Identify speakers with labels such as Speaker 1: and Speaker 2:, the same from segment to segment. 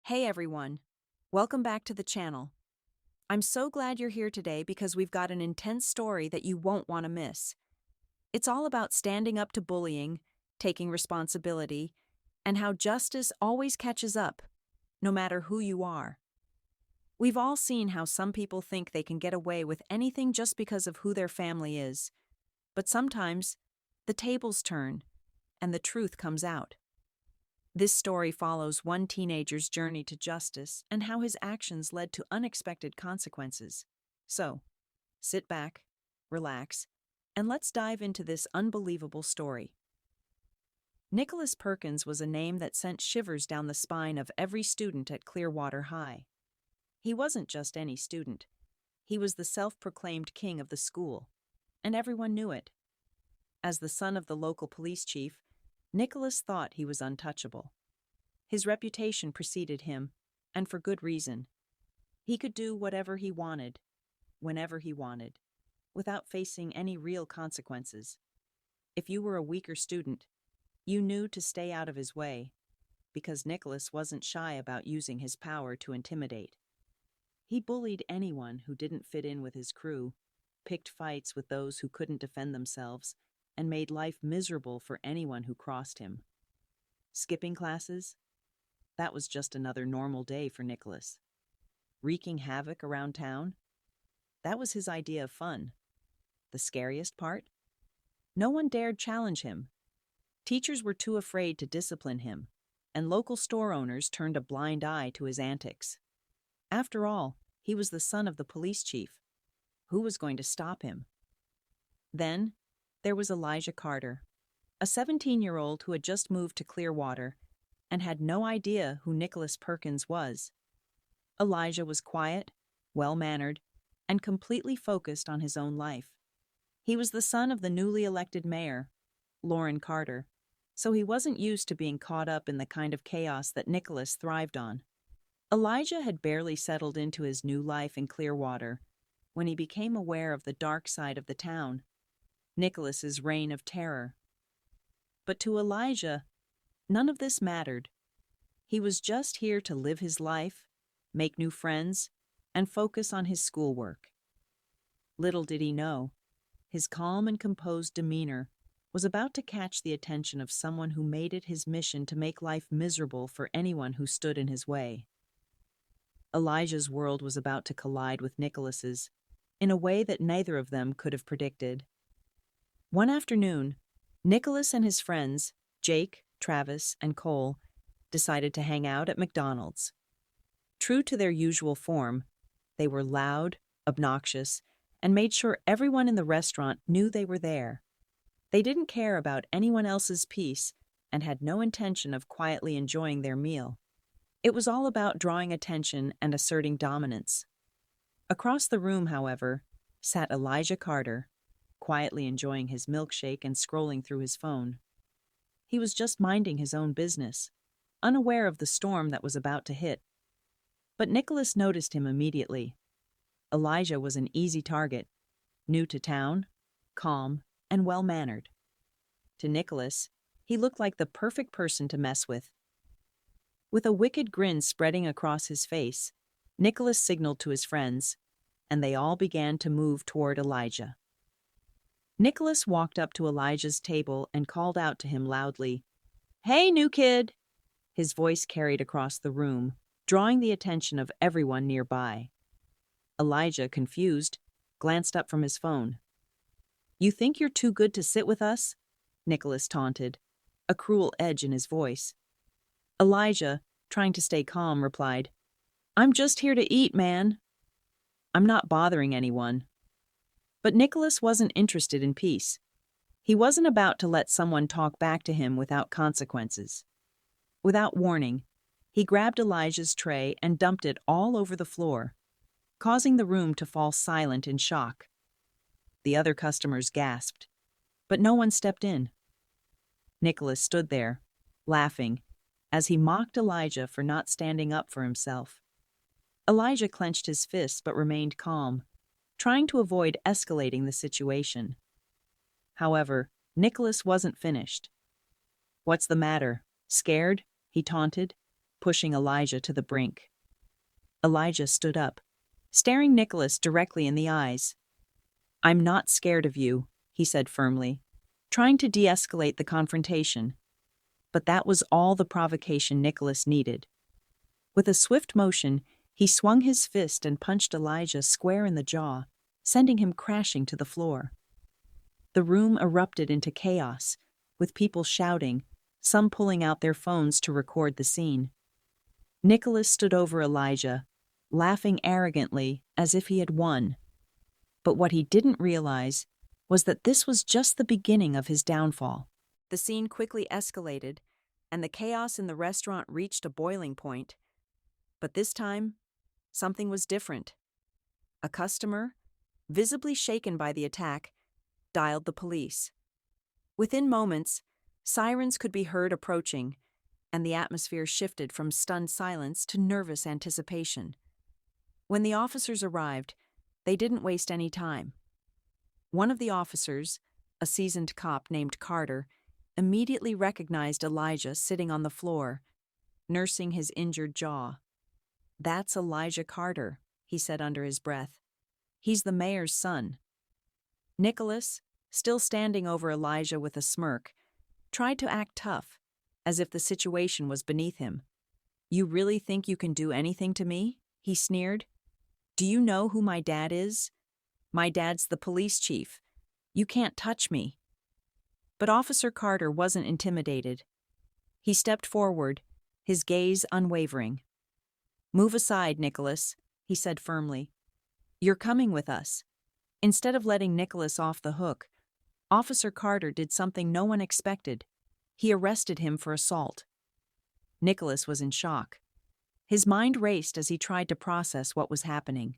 Speaker 1: Hey everyone, welcome back to the channel. I'm so glad you're here today because we've got an intense story that you won't want to miss. It's all about standing up to bullying, taking responsibility, and how justice always catches up, no matter who you are. We've all seen how some people think they can get away with anything just because of who their family is, but sometimes the tables turn and the truth comes out. This story follows one teenager's journey to justice and how his actions led to unexpected consequences. So, sit back, relax, and let's dive into this unbelievable story. Nicholas Perkins was a name that sent shivers down the spine of every student at Clearwater High. He wasn't just any student. He was the self-proclaimed king of the school, and everyone knew it. As the son of the local police chief, Nicholas thought he was untouchable. His reputation preceded him, and for good reason. He could do whatever he wanted, whenever he wanted, without facing any real consequences. If you were a weaker student, you knew to stay out of his way, because Nicholas wasn't shy about using his power to intimidate. He bullied anyone who didn't fit in with his crew, picked fights with those who couldn't defend themselves, and made life miserable for anyone who crossed him. Skipping classes? That was just another normal day for Nicholas. Wreaking havoc around town? That was his idea of fun. The scariest part? No one dared challenge him. Teachers were too afraid to discipline him, and local store owners turned a blind eye to his antics. After all, he was the son of the police chief. Who was going to stop him? Then, there was Elijah Carter, a 17-year-old who had just moved to Clearwater and had no idea who Nicholas Perkins was. Elijah was quiet, well-mannered, and completely focused on his own life. He was the son of the newly elected mayor, Lauren Carter, so he wasn't used to being caught up in the kind of chaos that Nicholas thrived on. Elijah had barely settled into his new life in Clearwater when he became aware of the dark side of the town, Nicholas's reign of terror. But to Elijah, none of this mattered. He was just here to live his life, make new friends, and focus on his schoolwork. Little did he know, his calm and composed demeanor was about to catch the attention of someone who made it his mission to make life miserable for anyone who stood in his way. Elijah's world was about to collide with Nicholas's in a way that neither of them could have predicted. One afternoon, Nicholas and his friends, Jake, Travis, and Cole, decided to hang out at McDonald's. True to their usual form, they were loud, obnoxious, and made sure everyone in the restaurant knew they were there. They didn't care about anyone else's peace and had no intention of quietly enjoying their meal. It was all about drawing attention and asserting dominance. Across the room, however, sat Elijah Carter, quietly enjoying his milkshake and scrolling through his phone. He was just minding his own business, unaware of the storm that was about to hit. But Nicholas noticed him immediately. Elijah was an easy target, new to town, calm, and well-mannered. To Nicholas, he looked like the perfect person to mess with. With a wicked grin spreading across his face, Nicholas signaled to his friends, and they all began to move toward Elijah. Nicholas walked up to Elijah's table and called out to him loudly, "Hey, new kid!" His voice carried across the room, drawing the attention of everyone nearby. Elijah, confused, glanced up from his phone. "You think you're too good to sit with us?" Nicholas taunted, a cruel edge in his voice. Elijah, trying to stay calm, replied, "I'm just here to eat, man. I'm not bothering anyone." But Nicholas wasn't interested in peace. He wasn't about to let someone talk back to him without consequences. Without warning, he grabbed Elijah's tray and dumped it all over the floor, causing the room to fall silent in shock. The other customers gasped, but no one stepped in. Nicholas stood there, laughing, as he mocked Elijah for not standing up for himself. Elijah clenched his fists but remained calm, trying to avoid escalating the situation. However, Nicholas wasn't finished. "What's the matter? Scared?" he taunted, pushing Elijah to the brink. Elijah stood up, staring Nicholas directly in the eyes. "I'm not scared of you," he said firmly, trying to de-escalate the confrontation. But that was all the provocation Nicholas needed. With a swift motion, he swung his fist and punched Elijah square in the jaw, sending him crashing to the floor. The room erupted into chaos, with people shouting, some pulling out their phones to record the scene. Nicholas stood over Elijah, laughing arrogantly as if he had won. But what he didn't realize was that this was just the beginning of his downfall. The scene quickly escalated, and the chaos in the restaurant reached a boiling point. But this time, something was different. A customer, visibly shaken by the attack, dialed the police. Within moments, sirens could be heard approaching, and the atmosphere shifted from stunned silence to nervous anticipation. When the officers arrived, they didn't waste any time. One of the officers, a seasoned cop named Carter, immediately recognized Elijah sitting on the floor, nursing his injured jaw. "That's Elijah Carter," he said under his breath. "He's the mayor's son." Nicholas, still standing over Elijah with a smirk, tried to act tough, as if the situation was beneath him. "You really think you can do anything to me?" he sneered. "Do you know who my dad is? My dad's the police chief. You can't touch me." But Officer Carter wasn't intimidated. He stepped forward, his gaze unwavering. "Move aside, Nicholas," he said firmly. "You're coming with us." Instead of letting Nicholas off the hook, Officer Carter did something no one expected. He arrested him for assault. Nicholas was in shock. His mind raced as he tried to process what was happening.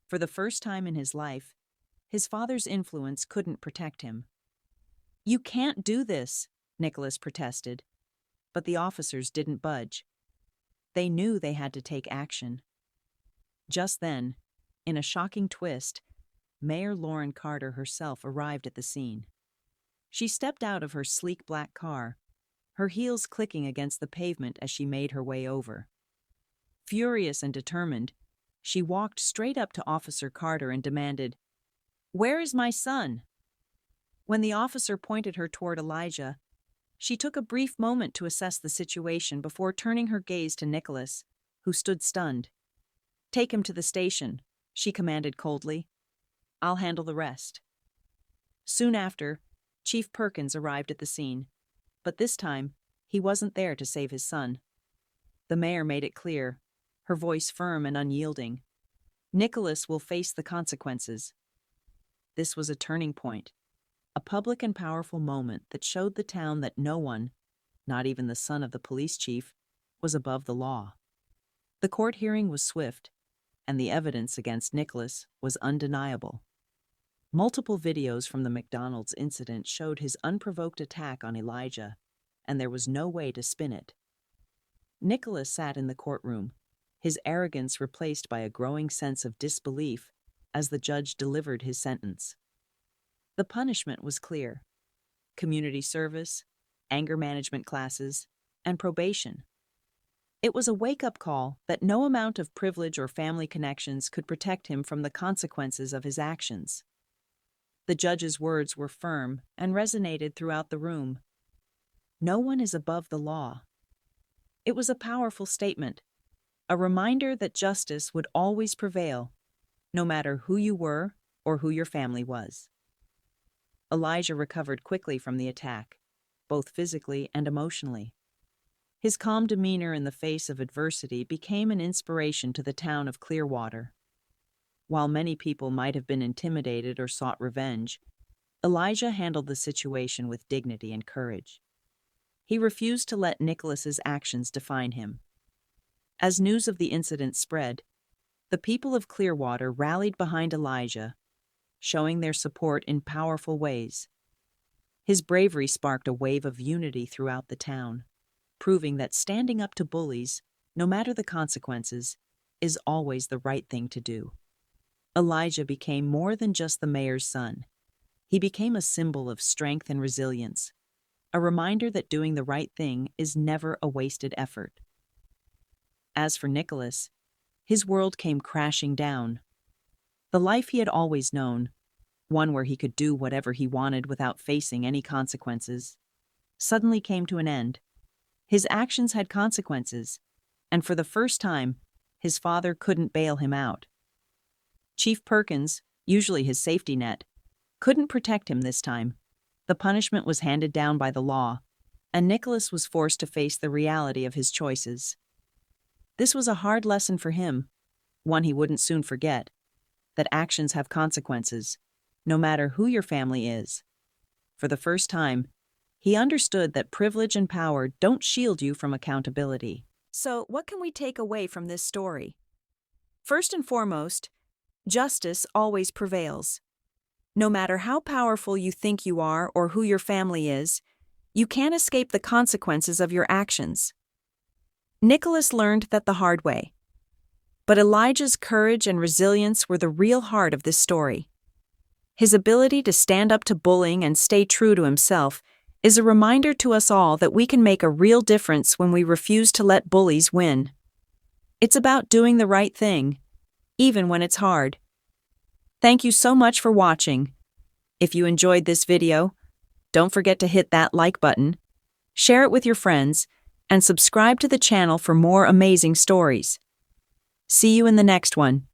Speaker 1: For the first time in his life, his father's influence couldn't protect him. "You can't do this," Nicholas protested. But the officers didn't budge. They knew they had to take action. Just then, in a shocking twist, Mayor Lauren Carter herself arrived at the scene. She stepped out of her sleek black car, her heels clicking against the pavement as she made her way over. Furious and determined, she walked straight up to Officer Carter and demanded, "Where is my son?" When the officer pointed her toward Elijah, she took a brief moment to assess the situation before turning her gaze to Nicholas, who stood stunned. "Take him to the station," she commanded coldly. "I'll handle the rest." Soon after, Chief Perkins arrived at the scene, but this time, he wasn't there to save his son. The mayor made it clear, her voice firm and unyielding. "Nicholas will face the consequences." This was a turning point, a public and powerful moment that showed the town that no one, not even the son of the police chief, was above the law. The court hearing was swift, and the evidence against Nicholas was undeniable. Multiple videos from the McDonald's incident showed his unprovoked attack on Elijah, and there was no way to spin it. Nicholas sat in the courtroom, his arrogance replaced by a growing sense of disbelief as the judge delivered his sentence. The punishment was clear: community service, anger management classes, and probation. It was a wake-up call that no amount of privilege or family connections could protect him from the consequences of his actions. The judge's words were firm and resonated throughout the room. No one is above the law. It was a powerful statement, a reminder that justice would always prevail, no matter who you were or who your family was. Elijah recovered quickly from the attack, both physically and emotionally. His calm demeanor in the face of adversity became an inspiration to the town of Clearwater. While many people might have been intimidated or sought revenge, Elijah handled the situation with dignity and courage. He refused to let Nicholas's actions define him. As news of the incident spread, the people of Clearwater rallied behind Elijah, showing their support in powerful ways. His bravery sparked a wave of unity throughout the town, proving that standing up to bullies, no matter the consequences, is always the right thing to do. Elijah became more than just the mayor's son. He became a symbol of strength and resilience, a reminder that doing the right thing is never a wasted effort. As for Nicholas, his world came crashing down. The life he had always known, one where he could do whatever he wanted without facing any consequences, suddenly came to an end. His actions had consequences, and for the first time, his father couldn't bail him out. Chief Perkins, usually his safety net, couldn't protect him this time. The punishment was handed down by the law, and Nicholas was forced to face the reality of his choices. This was a hard lesson for him, one he wouldn't soon forget, that actions have consequences, no matter who your family is. For the first time, he understood that privilege and power don't shield you from accountability. So, what can we take away from this story? First and foremost, justice always prevails. No matter how powerful you think you are or who your family is, you can't escape the consequences of your actions. Nicholas learned that the hard way. But Elijah's courage and resilience were the real heart of this story. His ability to stand up to bullying and stay true to himself is a reminder to us all that we can make a real difference when we refuse to let bullies win. It's about doing the right thing, even when it's hard. Thank you so much for watching. If you enjoyed this video, don't forget to hit that like button, share it with your friends, and subscribe to the channel for more amazing stories. See you in the next one.